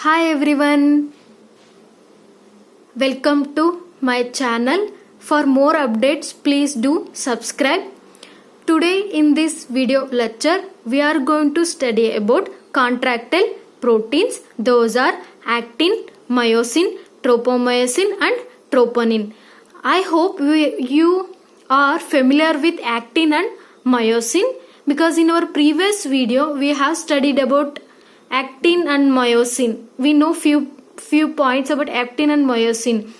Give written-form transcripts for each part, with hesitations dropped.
Hi everyone, welcome to my channel. For more updates, please do subscribe. Today in this video lecture, we are going to study about contractile proteins. Those are actin, myosin, tropomyosin and troponin. I hope you are familiar with actin and myosin because in our previous video we have studied about actin and myosin. We know few points about actin and myosin.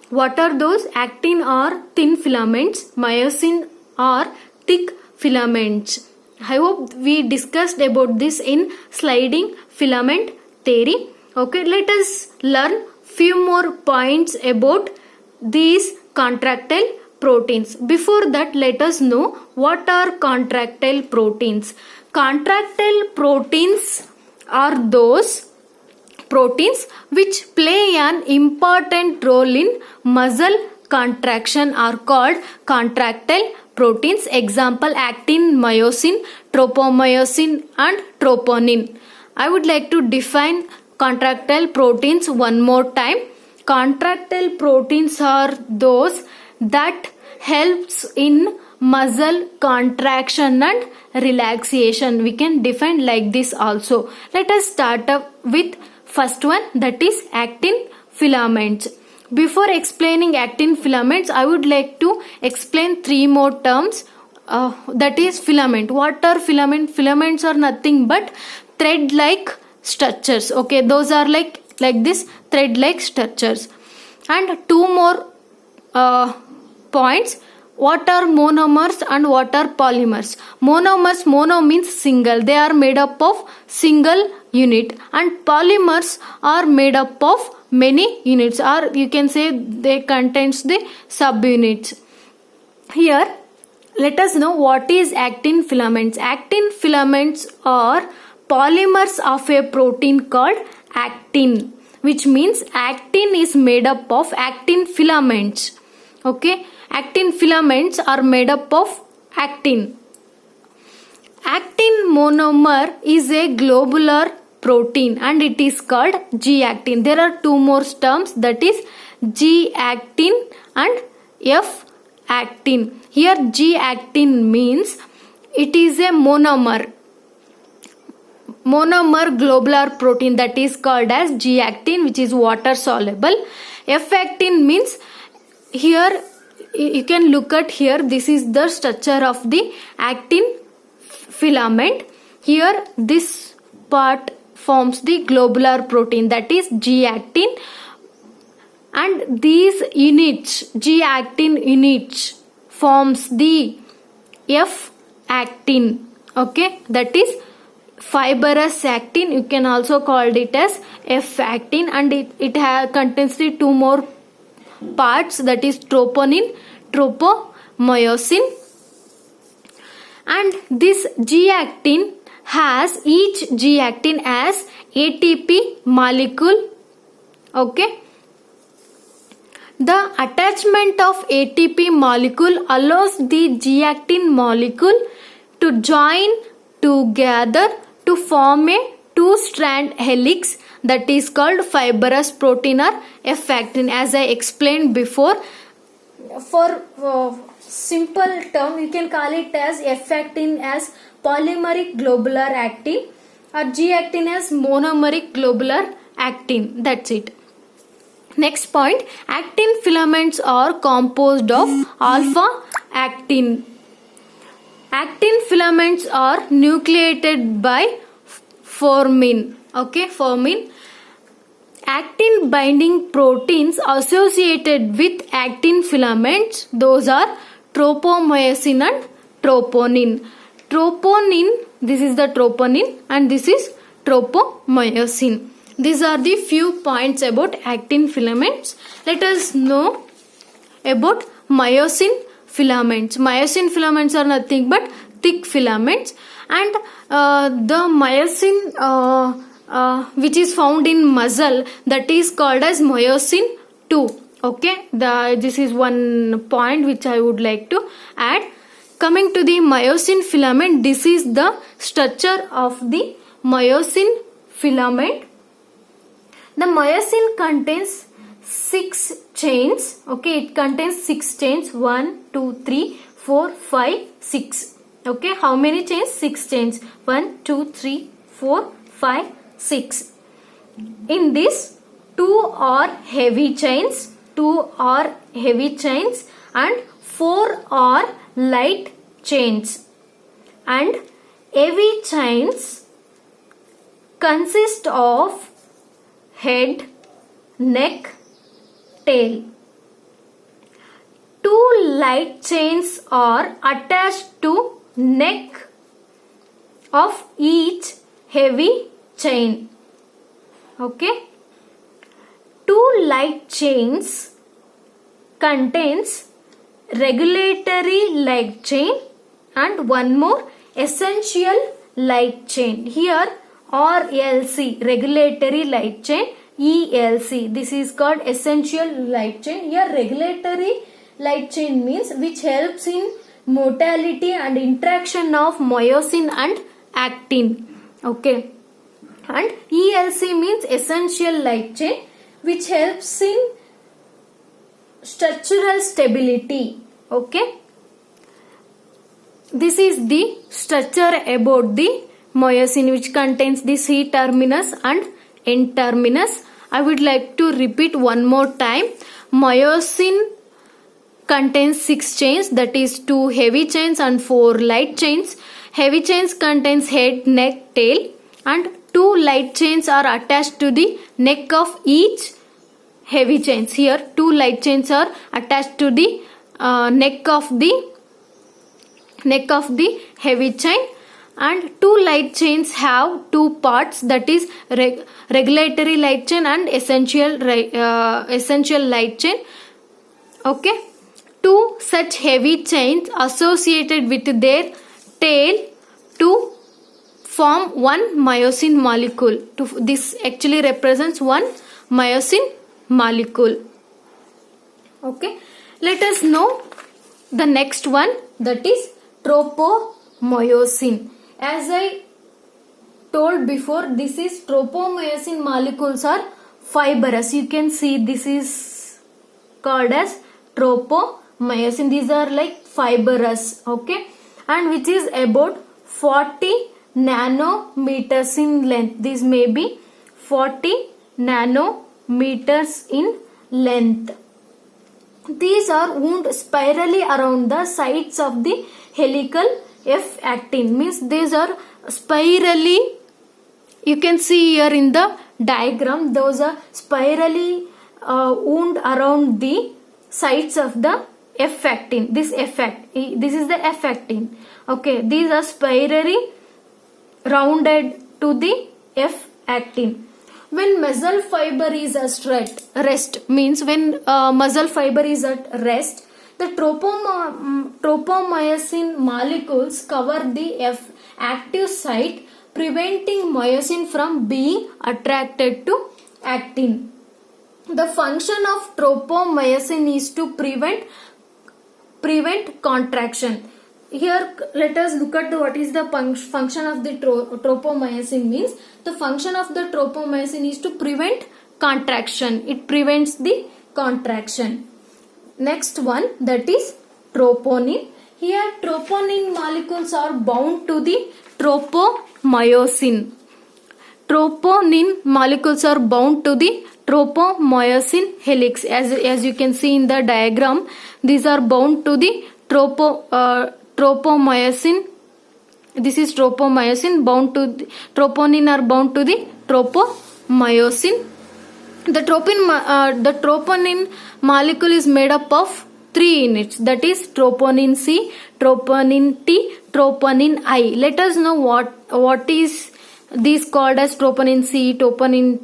What are those? Actin are thin filaments, myosin are thick filaments. I hope we discussed about this in sliding filament theory. Okay, let us learn few more points about these contractile proteins. Before that, let us know what are contractile proteins. Contractile proteins are those proteins which play an important role in muscle contraction are called contractile proteins. Example: actin, myosin, tropomyosin and troponin. I would like to define contractile proteins one more time. Contractile proteins are those that helps in muscle contraction and relaxation. We can define like this also. Let us start up with first one, that is actin filaments. Before explaining actin filaments, I would like to explain three more terms. That is filament. What are filament? Filaments are nothing but thread-like structures. Okay, those are like this thread-like structures. And two more points. What are monomers and what are polymers? Monomers, mono means single. They are made up of single unit, and polymers are made up of many units, or you can say they contains the subunits. Here, let us know what is actin filaments. Actin filaments are polymers of a protein called actin, which means actin is made up of actin filaments. Okay, actin filaments are made up of actin. Actin monomer is a globular protein and it is called G-actin. There are two more terms, that is G-actin and F-actin. Here G-actin means it is a monomer globular protein that is called as G-actin, which is water soluble. F-actin means, here you can look at here, this is the structure of the actin filament. Here this part forms the globular protein, that is G-actin, and these units, G-actin units, forms the F-actin. Okay, that is fibrous actin. You can also call it as F-actin, and it contains the two more parts, that is troponin, tropomyosin. And this G-actin has each G-actin as ATP molecule. Okay, the attachment of ATP molecule allows the G-actin molecule to join together to form a two-strand helix, that is called fibrous protein or F-actin. As I explained before, for simple term, you can call it as F-actin as polymeric globular actin or G-actin as monomeric globular actin. That's it. Next point, actin filaments are composed of alpha actin. Actin filaments are nucleated by formin. Okay, formin. Actin binding proteins associated with actin filaments, those are tropomyosin and troponin. Troponin, this is the troponin and this is tropomyosin. These are the few points about actin filaments. Let us know about myosin filaments. Myosin filaments are nothing but thick filaments, and the myosin which is found in muscle, that is called as myosin 2. Okay, this is one point which I would like to add. Coming to the myosin filament, this is the structure of the myosin filament. The myosin contains 6 chains. Okay, it contains 6 chains. 1 2 3 4 5 6. Okay, how many chains? 6 chains. 1 2 3 4 5 6. In this, 2 are heavy chains, 2 are heavy chains and 4 are light chains. And heavy chains consist of head, neck, tail. 2 light chains are attached to neck of each heavy chain. Okay. 2 light chains contains regulatory light chain and one more essential light chain. Here RLC, regulatory light chain, ELC, this is called essential light chain. Here regulatory light chain means which helps in motility and interaction of myosin and actin. Okay. And ELC means essential light chain which helps in structural stability. Okay. This is the structure about the myosin, which contains the C terminus and N terminus. I would like to repeat one more time. Myosin contains 6 chains, that is 2 heavy chains and 4 light chains. Heavy chains contains head, neck, tail, and 2 light chains are attached to the neck of each heavy chains. Here 2 light chains are attached to the neck of the heavy chain, and 2 light chains have 2 parts, that is regulatory light chain and essential light chain. Okay. 2 such heavy chains associated with their tail to form one myosin molecule. This actually represents one myosin molecule. Okay. Let us know the next one, that is tropomyosin. As I told before, this is tropomyosin molecules are fibrous. You can see this is called as tropomyosin. These are like fibrous. Okay. And which is about 40 nanometers in length. This may be 40 nanometers in length. These are wound spirally around the sides of the helical F-actin. Means these are spirally, you can see here in the diagram, those are spirally wound around the sides of the F-actin. This is the F-actin. Okay, these are spirally rounded to the F-actin. When muscle fiber is at rest, means when muscle fiber is at rest, the tropomyosin molecules cover the F-active site, preventing myosin from being attracted to actin. The function of tropomyosin is to prevent contraction. Here let us look at what is the function of the tropomyosin. Means the function of the tropomyosin is to prevent contraction. It prevents the contraction. Next one, that is troponin. Here troponin molecules are bound to the tropomyosin. Troponin molecules are bound to the tropomyosin helix. As you can see in the diagram, these are bound to the tropomyosin. This is tropomyosin bound to the, troponin are bound to the tropomyosin. The troponin molecule is made up of 3 units, that is troponin C, troponin T, troponin I. Let us know what is these called as troponin C, troponin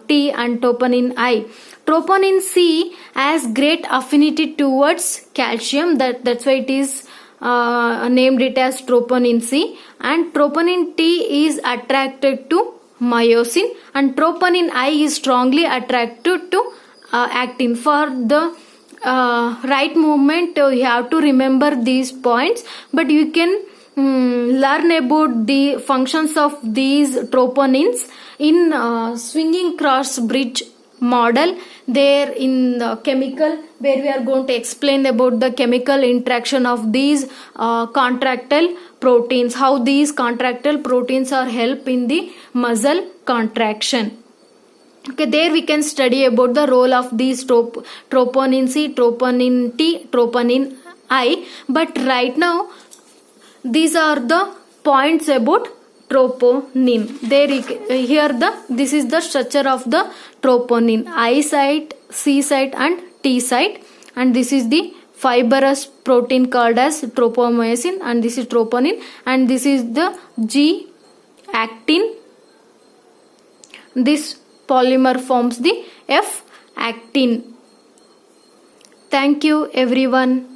T and troponin I. Troponin C has great affinity towards calcium, that's why it is named it as troponin C, and troponin T is attracted to myosin, and troponin I is strongly attracted to actin. For the right movement you have to remember these points, but you can learn about the functions of these troponins in swinging cross bridge model. There in the chemical, where we are going to explain about the chemical interaction of these contractile proteins, how these contractile proteins are help in the muscle contraction. Okay, there we can study about the role of these troponin C, troponin T, troponin I. But right now, these are the points about troponin. There here this is the structure of the troponin: I site, C site and T site, and this is the fibrous protein called as tropomyosin, and this is troponin, and this is the G actin. This polymer forms the F actin. Thank you everyone.